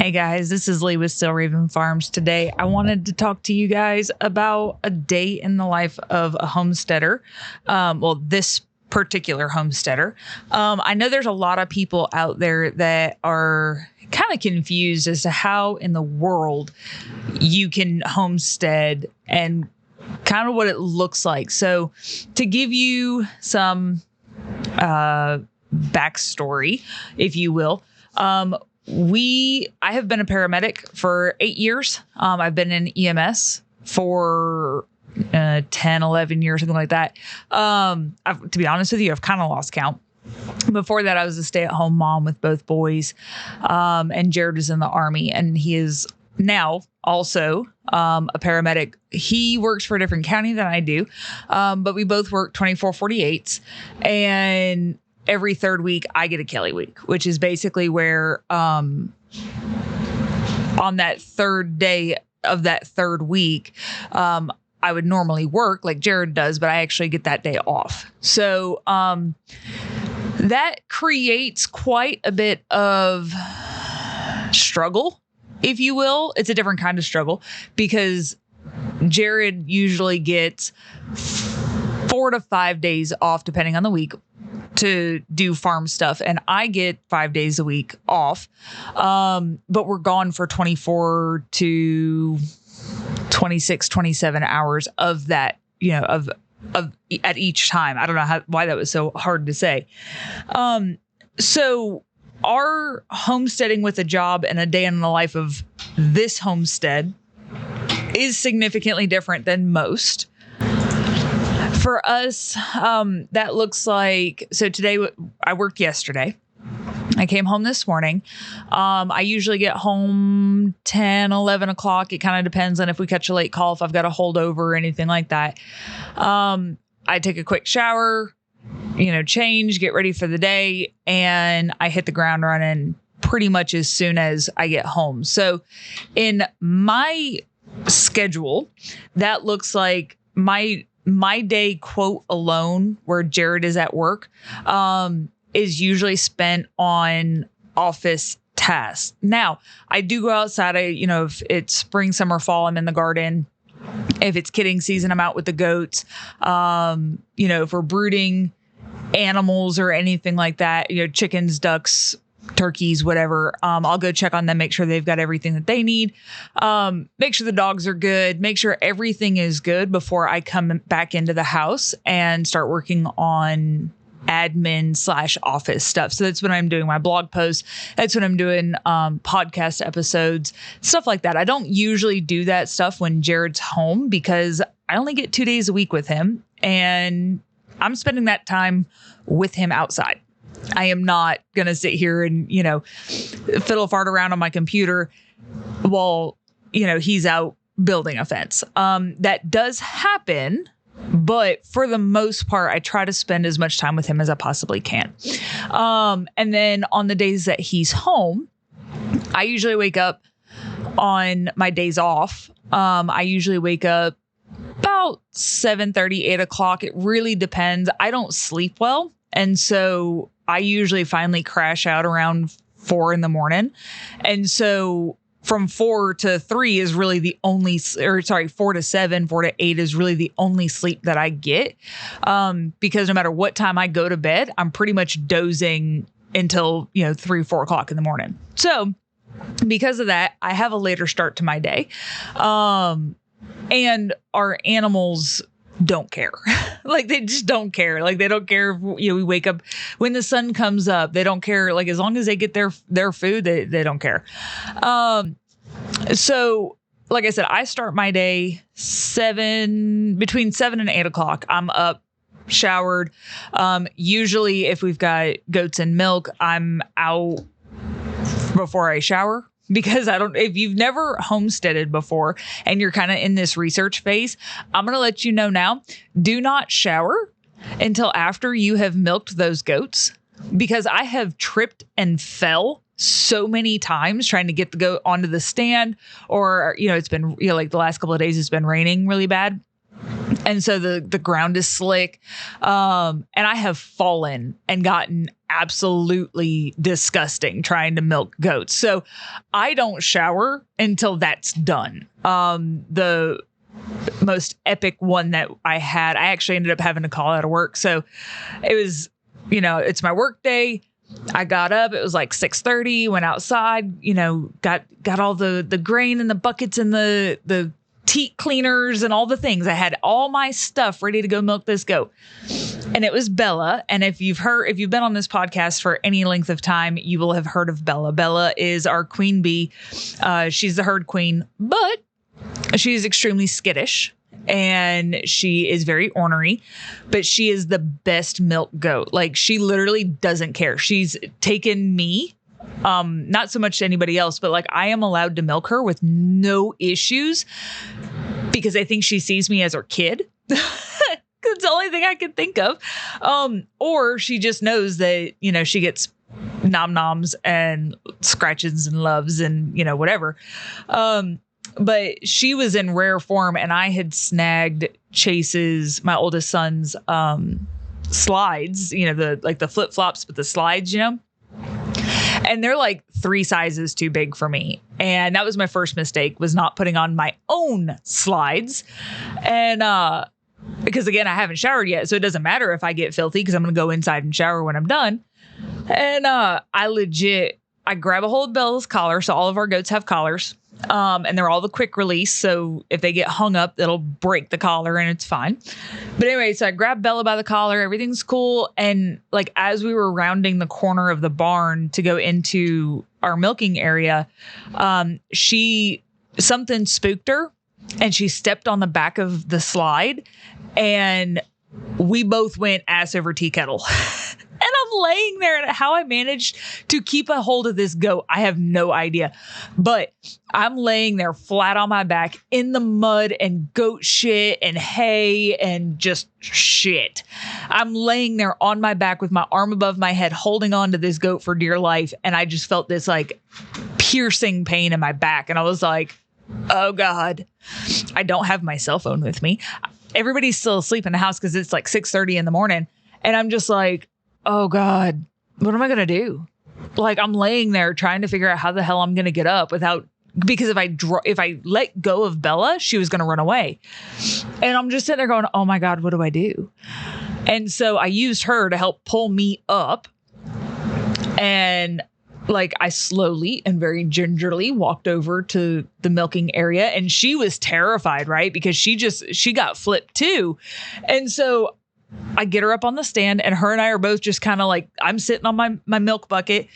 Hey guys, this is Leigh with Still Raven Farms. Today, I wanted to talk to you guys about a day in the life of a homesteader. This particular homesteader. I know there's a lot of people out there that are kind of confused as to how in the world you can homestead and kind of what it looks like. So to give you some backstory, if you will, I have been a paramedic for 8 years. I've been in EMS for 10, 11 years, something like that. To be honest with you, I've kind of lost count. Before that, I was a stay-at-home mom with both boys. And Jared is in the Army, and he is now also a paramedic. He works for a different county than I do, but we both work 24/48s. And every third week, I get a Kelly week, which is basically where on that third day of that third week, I would normally work like Jared does, but I actually get that day off. So that creates quite a bit of struggle, if you will. It's a different kind of struggle because Jared usually gets 4 to 5 days off, depending on the week, to do farm stuff. And I get 5 days a week off. But we're gone for 24 to 26, 27 hours of that, of at each time. I don't know why that was so hard to say. So our homesteading with a job and a day in the life of this homestead is significantly different than most. For us, that looks like, so today I worked yesterday. I came home this morning. I usually get home 10, 11 o'clock. It kind of depends on if we catch a late call, if I've got a holdover or anything like that. I take a quick shower, change, get ready for the day, and I hit the ground running pretty much as soon as I get home. So in my schedule, that looks like my day, quote, alone, where Jared is at work, is usually spent on office tasks. Now, I do go outside. If it's spring, summer, fall, I'm in the garden. If it's kidding season, I'm out with the goats. If we're brooding animals or anything like that, chickens, ducks, turkeys, whatever, I'll go check on them, make sure they've got everything that they need, make sure the dogs are good, make sure everything is good before I come back into the house and start working on admin / office stuff. So that's when I'm doing my blog posts. That's when I'm doing podcast episodes, stuff like that. I don't usually do that stuff when Jared's home because I only get 2 days a week with him, and I'm spending that time with him outside. I am not going to sit here and, fiddle fart around on my computer while, he's out building a fence. That does happen, but for the most part, I try to spend as much time with him as I possibly can. And then on the days that he's home, I usually wake up on my days off. I usually wake up about 7:30, 8 o'clock. It really depends. I don't sleep well. And so I usually finally crash out around 4 a.m. And so from 4 to 3 is really the only, 4 to 7, 4 to 8 is really the only sleep that I get. Because no matter what time I go to bed, I'm pretty much dozing until, 3, 4 o'clock in the morning. So because of that, I have a later start to my day. And our animals don't care. Like, they just don't care. Like, they don't care if, we wake up when the sun comes up. They don't care. Like, as long as they get their food, they don't care. So like I said, I start my day between 7 and 8 o'clock. I'm up, showered. Usually if we've got goats and milk, I'm out before I shower. Because if you've never homesteaded before and you're kind of in this research phase, I'm going to let you know now, do not shower until after you have milked those goats, because I have tripped and fell so many times trying to get the goat onto the stand, or, it's been, like the last couple of days, it's been raining really bad. And so the ground is slick. And I have fallen and gotten absolutely disgusting trying to milk goats. So I don't shower until that's done. The most epic one that I had, I actually ended up having to call out of work. So it was, it's my work day. I got up, it was like 6:30, went outside, got all the grain in the buckets and the teat cleaners and all the things. I had all my stuff ready to go milk this goat. And it was Bella. And if you've been on this podcast for any length of time, you will have heard of Bella. Bella is our queen bee. She's the herd queen, but she's extremely skittish and she is very ornery, but she is the best milk goat. Like, she literally doesn't care. She's taken me, not so much to anybody else, but like, I am allowed to milk her with no issues because I think she sees me as her kid. That's the only thing I can think of. Or she just knows that, she gets nom-noms and scratches and loves and, whatever. But she was in rare form, and I had snagged Chase's, my oldest son's, slides, the flip-flops with the slides, and they're like 3 sizes too big for me. And that was my first mistake, was not putting on my own slides. And, because again, I haven't showered yet, so it doesn't matter if I get filthy because I'm going to go inside and shower when I'm done. And, I grab a hold of Bella's collar. So all of our goats have collars. And they're all the quick release. So if they get hung up, it'll break the collar and it's fine. But anyway, so I grabbed Bella by the collar. Everything's cool. And like, as we were rounding the corner of the barn to go into our milking area, something spooked her and she stepped on the back of the slide and we both went ass over tea kettle. And I'm laying there, and how I managed to keep a hold of this goat, I have no idea. But I'm laying there flat on my back in the mud and goat shit and hay and just shit. I'm laying there on my back with my arm above my head, holding on to this goat for dear life. And I just felt this like piercing pain in my back. And I was like, oh God, I don't have my cell phone with me. Everybody's still asleep in the house because it's like 6:30 in the morning. And I'm just like, oh God, what am I going to do? Like, I'm laying there trying to figure out how the hell I'm going to get up because if I let go of Bella, she was going to run away. And I'm just sitting there going, oh my God, what do I do? And so I used her to help pull me up. And like, I slowly and very gingerly walked over to the milking area, and she was terrified, right? Because she got flipped too. And so I get her up on the stand, and her and I are both just kind of like, I'm sitting on my milk bucket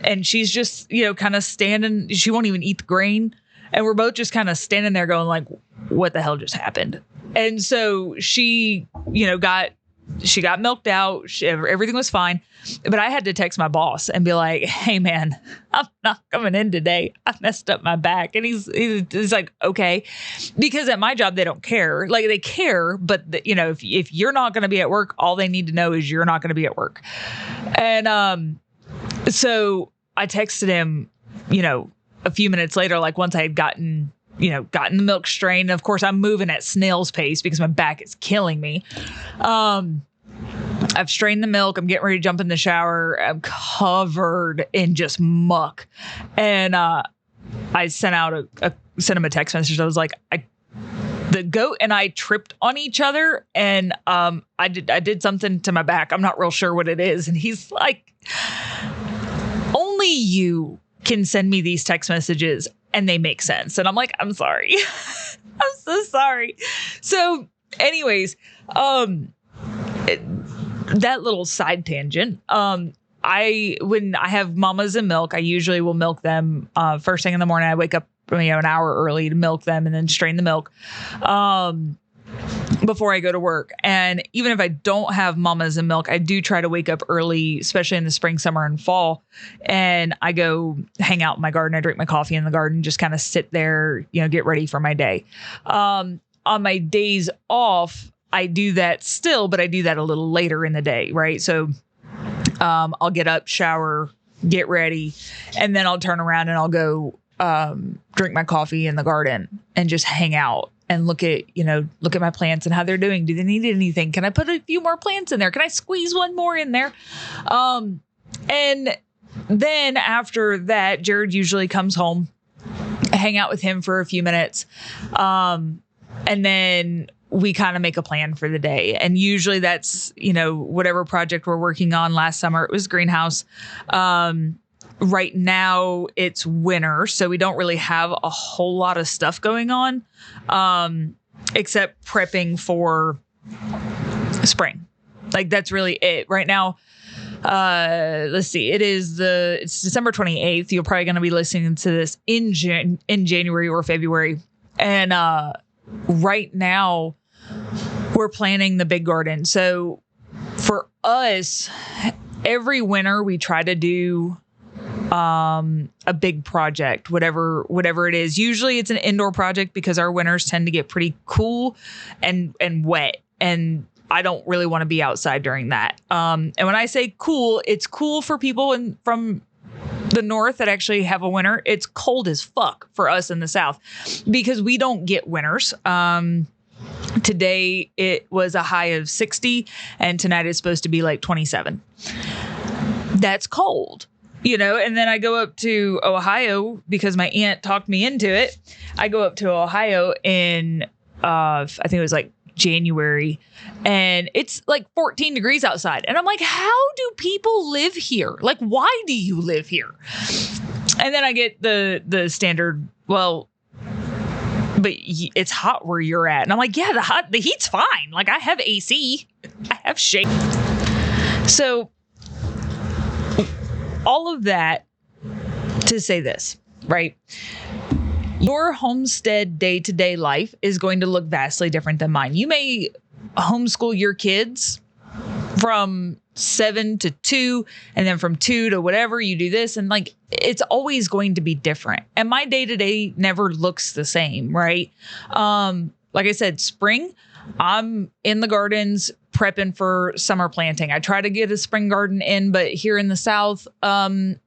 and she's just, kind of standing. She won't even eat the grain. And we're both just kind of standing there going like, what the hell just happened? And so she, she got milked out. Everything was fine. But I had to text my boss and be like, hey man, I'm not coming in today. I messed up my back. And he's like, okay. Because at my job, they don't care. Like, they care, but if you're not going to be at work, all they need to know is you're not going to be at work. And, so I texted him, a few minutes later, like once I had gotten the milk strained. Of course, I'm moving at snail's pace because my back is killing me. I've strained the milk. I'm getting ready to jump in the shower. I'm covered in just muck. And I sent him a text message. I was like, the goat and I tripped on each other, and I did something to my back. I'm not real sure what it is. And he's like, only you can send me these text messages and they make sense. And I'm like, I'm sorry. I'm so sorry. So anyways, that little side tangent, when I have mamas and milk, I usually will milk them first thing in the morning. I wake up an hour early to milk them and then strain the milk before I go to work. And even if I don't have mamas and milk, I do try to wake up early, especially in the spring, summer, and fall. And I go hang out in my garden. I drink my coffee in the garden, just kind of sit there, get ready for my day. On my days off, I do that still, but I do that a little later in the day, right? So I'll get up, shower, get ready, and then I'll turn around and I'll go drink my coffee in the garden and just hang out and look at my plants and how they're doing. Do they need anything? Can I put a few more plants in there? Can I squeeze one more in there? And then after that, Jared usually comes home, I hang out with him for a few minutes. And then we kind of make a plan for the day. And usually that's, whatever project we're working on. Last summer, it was greenhouse. Right now it's winter, so we don't really have a whole lot of stuff going on, except prepping for spring. Like that's really it right now. Let's see. It's December 28th. You're probably going to be listening to this in January or February. And, right now we're planning the big garden. So for us, every winter we try to do, a big project, whatever it is. Usually it's an indoor project because our winters tend to get pretty cool and wet. And I don't really want to be outside during that. And when I say cool, it's cool for people from the north that actually have a winter. It's cold as fuck for us in the south because we don't get winters. Today it was a high of 60 and tonight is supposed to be like 27. That's cold, and then I go up to Ohio because my aunt talked me into it. I go up to Ohio in, I think it was like January, and it's like 14 degrees outside. And I'm like, how do people live here? Like, why do you live here? And then I get the standard, well, but it's hot where you're at. And I'm like, yeah, the heat's fine. Like I have AC, I have shade. So all of that to say this, right? Your homestead day-to-day life is going to look vastly different than mine. You may homeschool your kids from 7 to 2, and then from 2 to whatever, you do this. And like, it's always going to be different. And my day-to-day never looks the same, right? Like I said, spring, I'm in the gardens prepping for summer planting. I try to get a spring garden in, but here in the South, the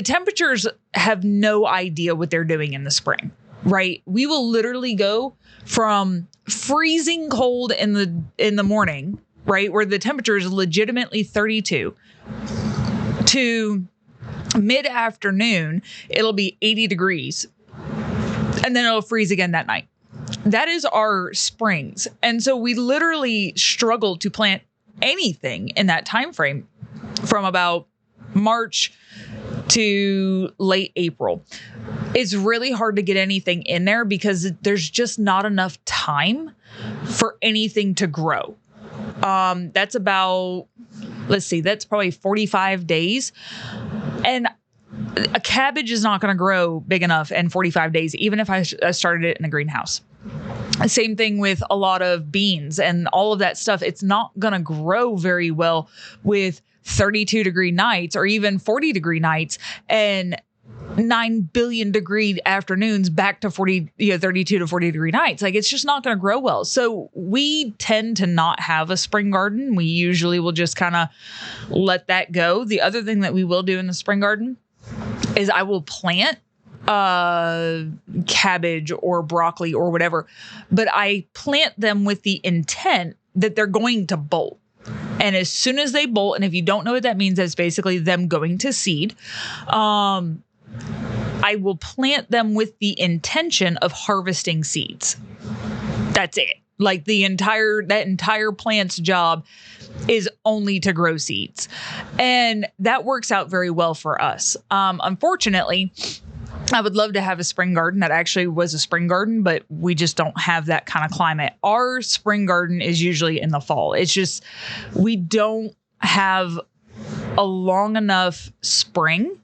temperatures have no idea what they're doing in the spring, right? We will literally go from freezing cold in the morning, right, where the temperature is legitimately 32, to mid-afternoon, it'll be 80 degrees, and then it'll freeze again that night. That is our springs. And so we literally struggle to plant anything in that time frame from about March to late April. It's really hard to get anything in there because there's just not enough time for anything to grow. That's about, that's probably 45 days. And a cabbage is not going to grow big enough in 45 days, even if I started it in a greenhouse. Same thing with a lot of beans and all of that stuff. It's not going to grow very well with 32 degree nights or even 40 degree nights and 9 billion degree afternoons back to 32 to 40 degree nights. Like, it's just not going to grow well. So we tend to not have a spring garden. We usually will just kind of let that go. The other thing that we will do in the spring garden is I will plant cabbage or broccoli or whatever, but I plant them with the intent that they're going to bolt. And as soon as they bolt, and if you don't know what that means, that's basically them going to seed. I will plant them with the intention of harvesting seeds. That's it. Like that entire plant's job is only to grow seeds. And that works out very well for us. Unfortunately, I would love to have a spring garden that actually was a spring garden, but we just don't have that kind of climate. Our spring garden is usually in the fall. It's just, we don't have a long enough spring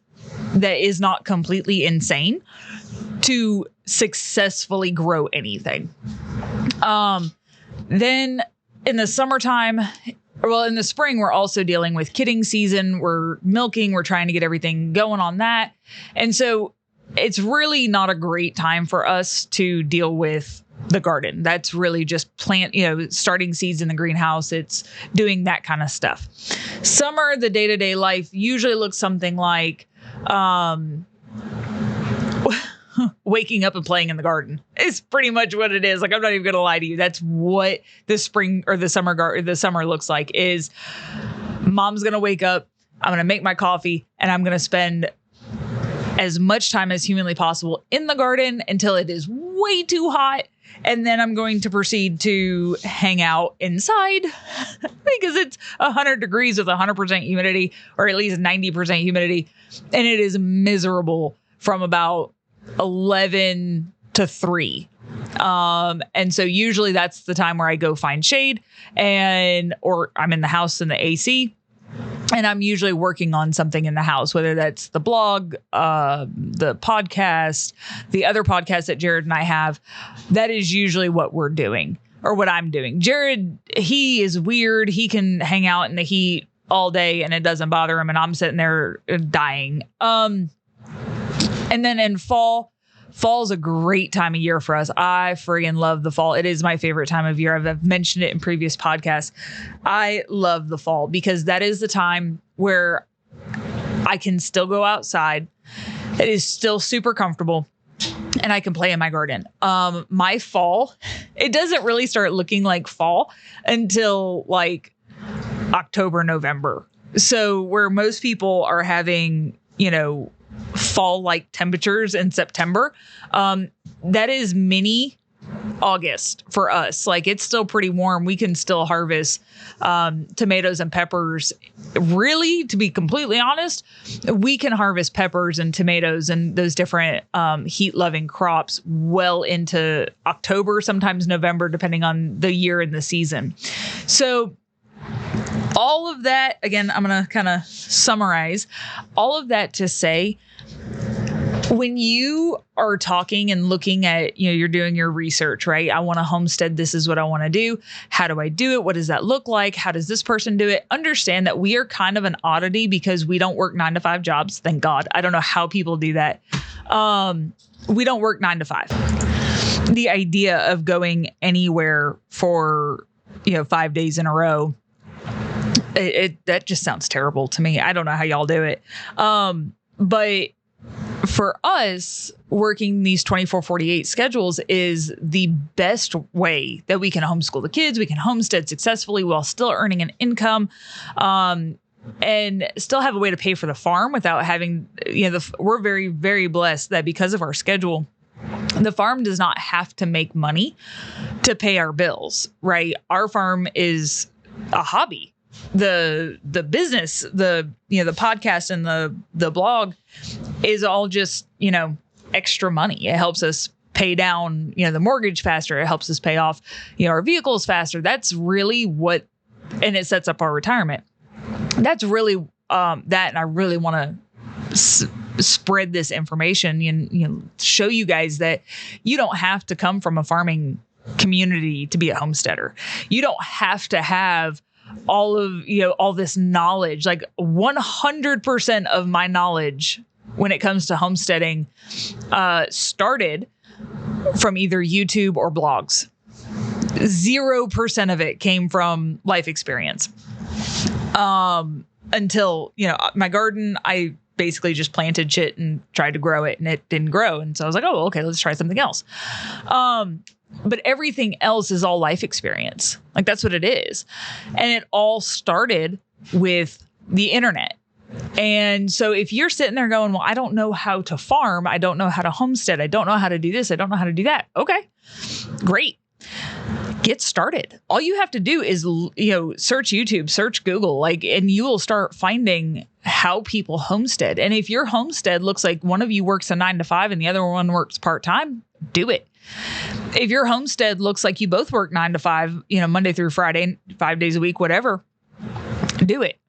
that is not completely insane to successfully grow anything. Then in the summertime, in the spring, we're also dealing with kidding season. We're milking. We're trying to get everything going on that. And so it's really not a great time for us to deal with the garden. That's really just starting seeds in the greenhouse. It's doing that kind of stuff. Summer, the day-to-day life usually looks something like waking up and playing in the garden. It's pretty much what it is. Like, I'm not even going to lie to you. That's what the spring or the summer looks like. Is Mom's going to wake up. I'm going to make my coffee and I'm going to spend as much time as humanly possible in the garden until it is way too hot. And then I'm going to proceed to hang out inside because it's 100 degrees with 100% humidity, or at least 90% humidity. And it is miserable from about 11 to 3. And so usually that's the time where I go find shade or I'm in the house in the AC. And I'm usually working on something in the house, whether that's the blog, the podcast, the other podcast that Jared and I have. That is usually what we're doing, or what I'm doing. Jared, he is weird. He can hang out in the heat all day and it doesn't bother him. And I'm sitting there dying. And then in fall's a great time of year for us. I friggin' love the fall. It is my favorite time of year. I've mentioned it in previous podcasts. I love the fall because that is the time where I can still go outside. It is still super comfortable and I can play in my garden. My fall, it doesn't really start looking like fall until like October, November. So where most people are having, fall-like temperatures in September, that is mini August for us. Like, it's still pretty warm. We can still harvest tomatoes and peppers. Really, to be completely honest, we can harvest peppers and tomatoes and those different heat-loving crops well into October, sometimes November, depending on the year and the season. So all of that, again, I'm going to kind of summarize all of that to say, when you are talking and looking at, you're doing your research, right? I want to homestead. This is what I want to do. How do I do it? What does that look like? How does this person do it? Understand that we are kind of an oddity because we don't work 9-to-5 jobs. Thank God. I don't know how people do that. We don't work 9 to 5. The idea of going anywhere for, 5 days in a row, that just sounds terrible to me. I don't know how y'all do it. But for us, working these 24/48 schedules is the best way that we can homeschool the kids. We can homestead successfully while still earning an income, and still have a way to pay for the farm without having, we're very, very blessed that because of our schedule, the farm does not have to make money to pay our bills, right? Our farm is a hobby. The business, the podcast and the blog is all just, extra money. It helps us pay down, the mortgage faster. It helps us pay off, our vehicles faster. That's really and it sets up our retirement. That's really that. And I really want to spread this information and, show you guys that you don't have to come from a farming community to be a homesteader. You don't have to have all this knowledge. Like 100% of my knowledge when it comes to homesteading started from either YouTube or blogs. 0% of it came from life experience. Until, my garden, I basically just planted shit and tried to grow it and it didn't grow. And so I was like, oh, okay, let's try something else. But everything else is all life experience. Like, that's what it is. And it all started with the internet. And so if you're sitting there going, well, I don't know how to farm. I don't know how to homestead. I don't know how to do this. I don't know how to do that. Okay, great. Get started. All you have to do is, search YouTube, search Google, and you will start finding how people homestead. And if your homestead looks like one of you works a 9 to 5 and the other one works part-time, do it. If your homestead looks like you both work 9 to 5, Monday through Friday, 5 days a week, whatever, do it.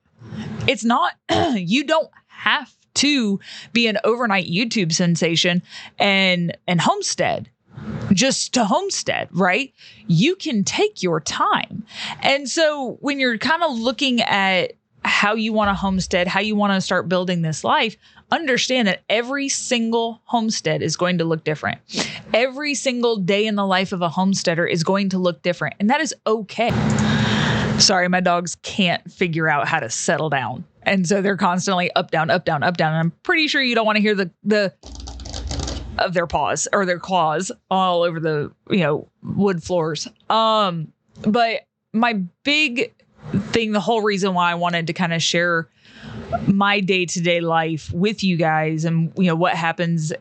It's not, you don't have to be an overnight YouTube sensation and homestead just to homestead, right? You can take your time. And so when you're kind of looking at how you want to homestead, how you want to start building this life, understand that every single homestead is going to look different. Every single day in the life of a homesteader is going to look different. And that is okay. Sorry, my dogs can't figure out how to settle down. And so they're constantly up, down, up, down, up, down. And I'm pretty sure you don't want to hear the of their paws or their claws all over the, wood floors. But my big thing, the whole reason why I wanted to kind of share my day-to-day life with you guys and, what happens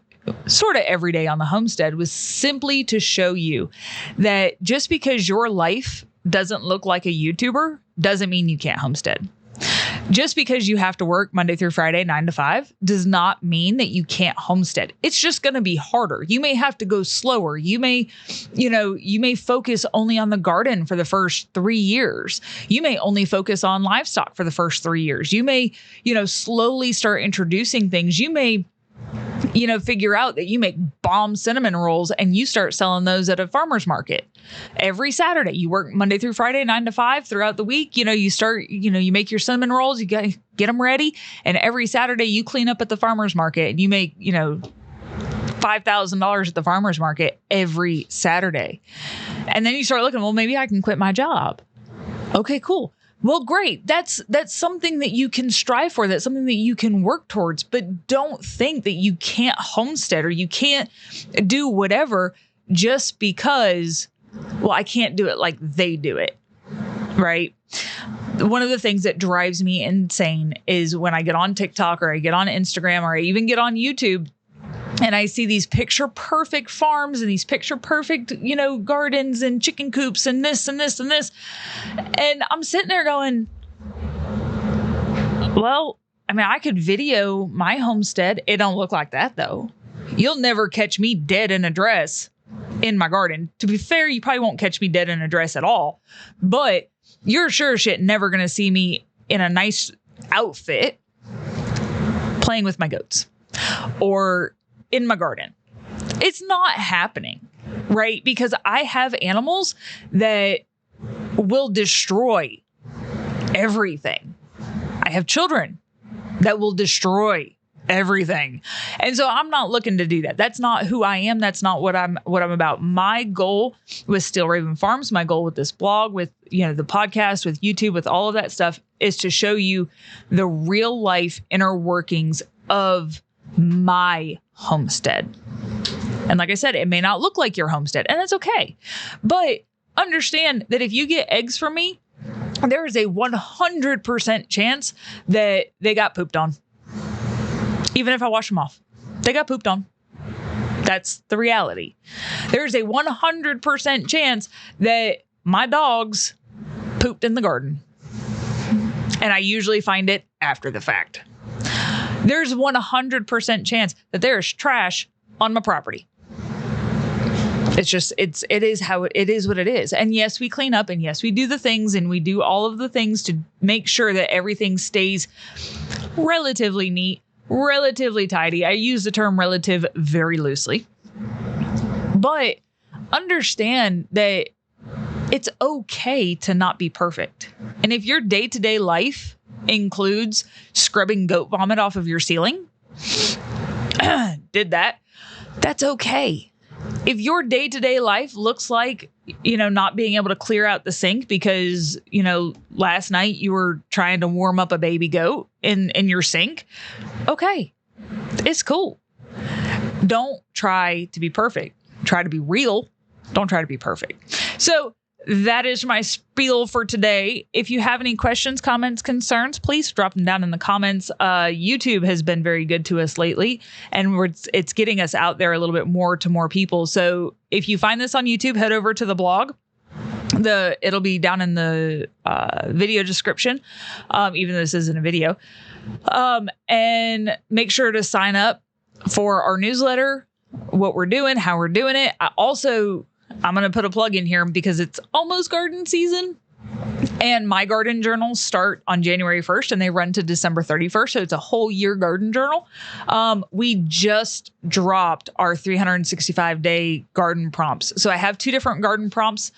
sort of every day on the homestead was simply to show you that just because your life doesn't look like a YouTuber doesn't mean you can't homestead. Just because you have to work Monday through Friday, 9 to 5, does not mean that you can't homestead. It's just going to be harder. You may have to go slower. You may focus only on the garden for the first 3 years. You may only focus on livestock for the first 3 years. You may, slowly start introducing things. You may, figure out that you make bomb cinnamon rolls and you start selling those at a farmer's market every Saturday. You work Monday through Friday, 9 to 5 throughout the week. You start, you make your cinnamon rolls, you get them ready. And every Saturday you clean up at the farmer's market and you make, $5,000 at the farmer's market every Saturday. And then you start looking, well, maybe I can quit my job. Okay, cool. Well, great. That's something that you can strive for. That's something that you can work towards. But don't think that you can't homestead or you can't do whatever just because, well, I can't do it like they do it. Right? One of the things that drives me insane is when I get on TikTok or I get on Instagram or I even get on YouTube and I see these picture perfect farms and these picture perfect, gardens and chicken coops and this and this and this. And I'm sitting there going, well, I could video my homestead. It don't look like that though. You'll never catch me dead in a dress in my garden. To be fair, you probably won't catch me dead in a dress at all, but you're sure as shit never going to see me in a nice outfit playing with my goats or in my garden. It's not happening, right? Because I have animals that will destroy everything. I have children that will destroy everything. And so I'm not looking to do that. That's not who I am. That's not what I'm about. My goal with Steel Raven Farms, my goal with this blog, with, the podcast, with YouTube, with all of that stuff is to show you the real life inner workings of my homestead. And like I said, it may not look like your homestead, and that's okay. But understand that if you get eggs from me, there is a 100% chance that they got pooped on. Even if I wash them off, they got pooped on. That's the reality. There's a 100% chance that my dogs pooped in the garden. And I usually find it after the fact. There's 100% chance that there's trash on my property. It is what it is. And yes, we clean up and yes, we do the things and we do all of the things to make sure that everything stays relatively neat, relatively tidy. I use the term relative very loosely, but understand that it's okay to not be perfect. And if your day-to-day life includes scrubbing goat vomit off of your ceiling, that's okay. If your day-to-day life looks like, not being able to clear out the sink because, last night you were trying to warm up a baby goat in your sink, okay, it's cool. Don't try to be perfect. Try to be real. Don't try to be perfect. So that is my spiel for today. If you have any questions, comments, concerns, please drop them down in the comments. YouTube has been very good to us lately, and it's getting us out there a little bit more to more people. So if you find this on YouTube, head over to the blog. It'll be down in the video description, even though this isn't a video. And make sure to sign up for our newsletter, what we're doing, how we're doing it. I'm going to put a plug in here because it's almost garden season and my garden journals start on January 1st and they run to December 31st. So it's a whole year garden journal. We just dropped our 365-day garden prompts. So I have 2 different garden prompts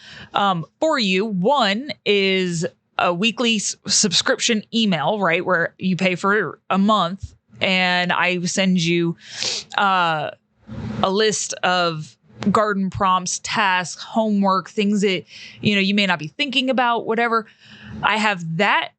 for you. One is a weekly subscription email, right? Where you pay for a month and I send you a list of garden prompts, tasks, homework, things that, you may not be thinking about, whatever. I have that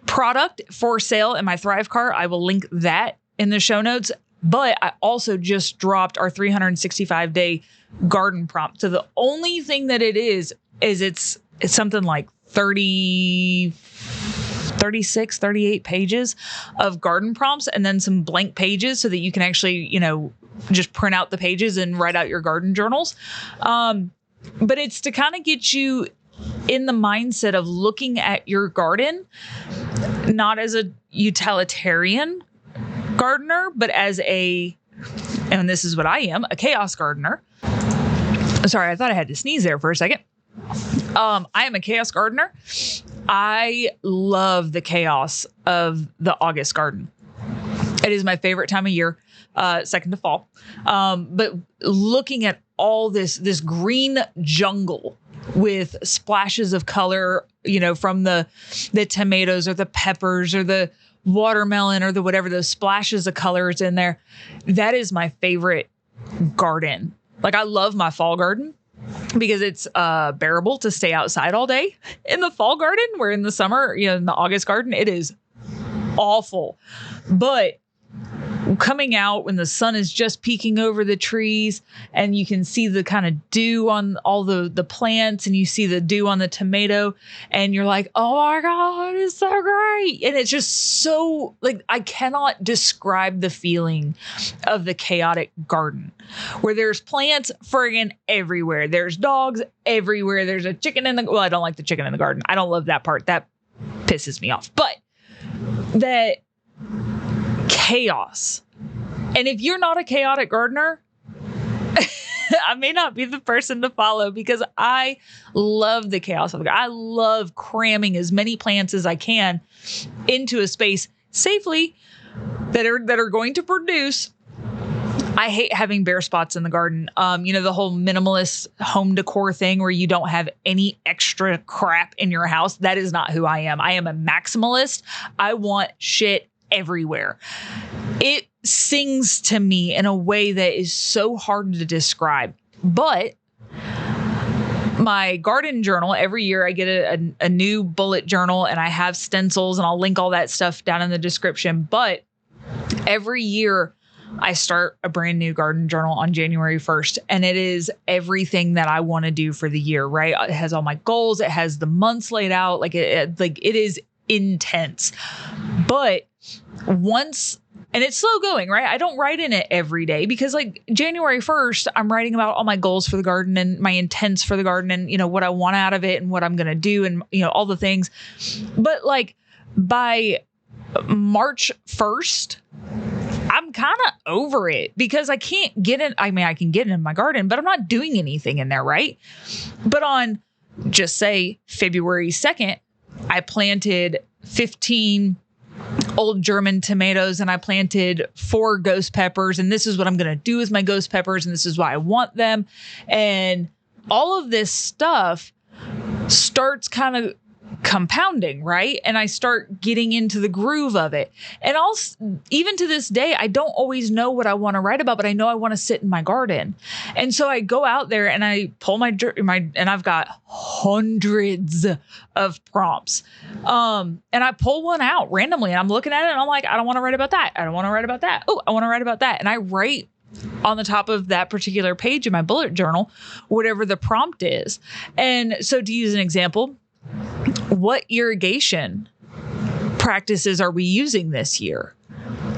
product for sale in my Thrive cart. I will link that in the show notes. But I also just dropped our 365-day garden prompt. So the only thing that it is it's something like 36, 38 pages of garden prompts and then some blank pages so that you can actually, just print out the pages and write out your garden journals. But it's to kind of get you in the mindset of looking at your garden, not as a utilitarian gardener, but as and this is what I am, a chaos gardener. Sorry, I thought I had to sneeze there for a second. I am a chaos gardener. I love the chaos of the August garden. It is my favorite time of year, second to fall. But looking at all this green jungle with splashes of color, from the tomatoes or the peppers or the watermelon or the whatever, those splashes of colors in there. That is my favorite garden. Like, I love my fall garden because it's bearable to stay outside all day in the fall garden, where in the summer, in the August garden, it is awful. But coming out when the sun is just peeking over the trees and you can see the kind of dew on all the plants, and you see the dew on the tomato, and you're like, oh my God, it's so great. And it's just so, like, I cannot describe the feeling of the chaotic garden where there's plants friggin' everywhere. There's dogs everywhere. There's a chicken well, I don't like the chicken in the garden. I don't love that part. That pisses me off. But that chaos. And if you're not a chaotic gardener, I may not be the person to follow, because I love the chaos of the garden. I love cramming as many plants as I can into a space safely that are going to produce. I hate having bare spots in the garden. The whole minimalist home decor thing where you don't have any extra crap in your house. That is not who I am. I am a maximalist. I want shit everywhere. It sings to me in a way that is so hard to describe. But my garden journal, every year I get a new bullet journal, and I have stencils, and I'll link all that stuff down in the description. But every year I start a brand new garden journal on January 1st, and it is everything that I want to do for the year, right? It has all my goals. It has the months laid out. It is intense. But and it's slow going, right? I don't write in it every day, because January 1st, I'm writing about all my goals for the garden and my intents for the garden and, what I want out of it and what I'm going to do and, all the things. But by March 1st, I'm kind of over it, because I can't get in. I mean, I can get in my garden, but I'm not doing anything in there, right? But on, just say, February 2nd, I planted 15 old German tomatoes, and I planted 4 ghost peppers, and this is what I'm going to do with my ghost peppers, and this is why I want them. And all of this stuff starts kind of compounding, right? And I start getting into the groove of it. And even to this day, I don't always know what I want to write about, but I know I want to sit in my garden. And so I go out there and I pull and I've got hundreds of prompts. And I pull one out randomly, and I'm looking at it and I'm like, I don't want to write about that. I don't want to write about that. Oh, I want to write about that. And I write on the top of that particular page in my bullet journal, whatever the prompt is. And so, to use an example, what irrigation practices are we using this year?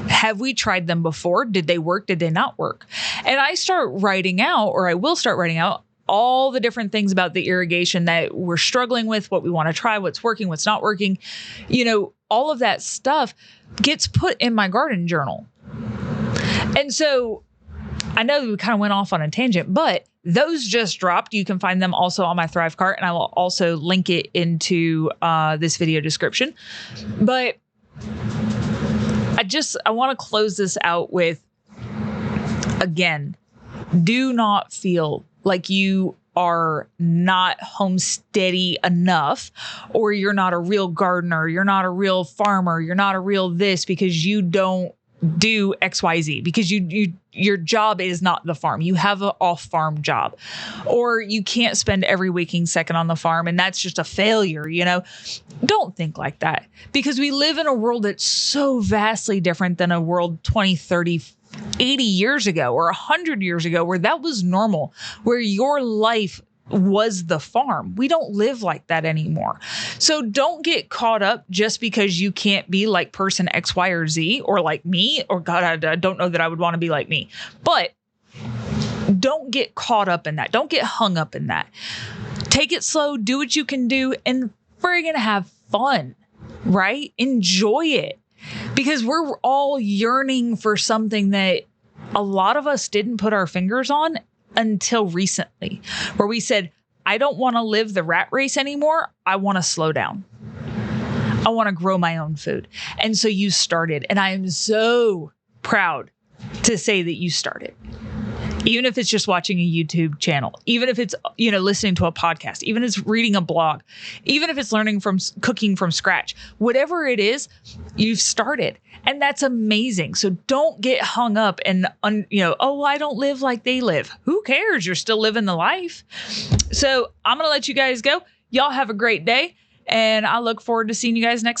Have we tried them before? Did they work? Did they not work? And I will start writing out all the different things about the irrigation that we're struggling with, what we want to try, what's working, what's not working. All of that stuff gets put in my garden journal. And so I know we kind of went off on a tangent, but those just dropped. You can find them also on my Thrive cart, and I will also link it into this video description. But I want to close this out with, again, do not feel like you are not homesteady enough, or you're not a real gardener, you're not a real farmer, you're not a real this, because you don't do XYZ, because your job is not the farm. You have an off-farm job, or you can't spend every waking second on the farm, and that's just a failure. Don't think like that, because we live in a world that's so vastly different than a world 20, 30, 80 years ago or 100 years ago, where that was normal, where your life was the farm. We don't live like that anymore. So don't get caught up just because you can't be like person X, Y, or Z, or like me, or God, I don't know that I would want to be like me, but don't get caught up in that. Don't get hung up in that. Take it slow, do what you can do, and friggin' have fun, right? Enjoy it, because we're all yearning for something that a lot of us didn't put our fingers on until recently, where we said, I don't want to live the rat race anymore. I want to slow down. I want to grow my own food. And so you started, and I am so proud to say that you started. Even if it's just watching a YouTube channel, even if it's, listening to a podcast, even if it's reading a blog, even if it's learning from cooking from scratch, whatever it is, you've started. And that's amazing. So don't get hung up and, I don't live like they live. Who cares? You're still living the life. So I'm going to let you guys go. Y'all have a great day. And I look forward to seeing you guys next time.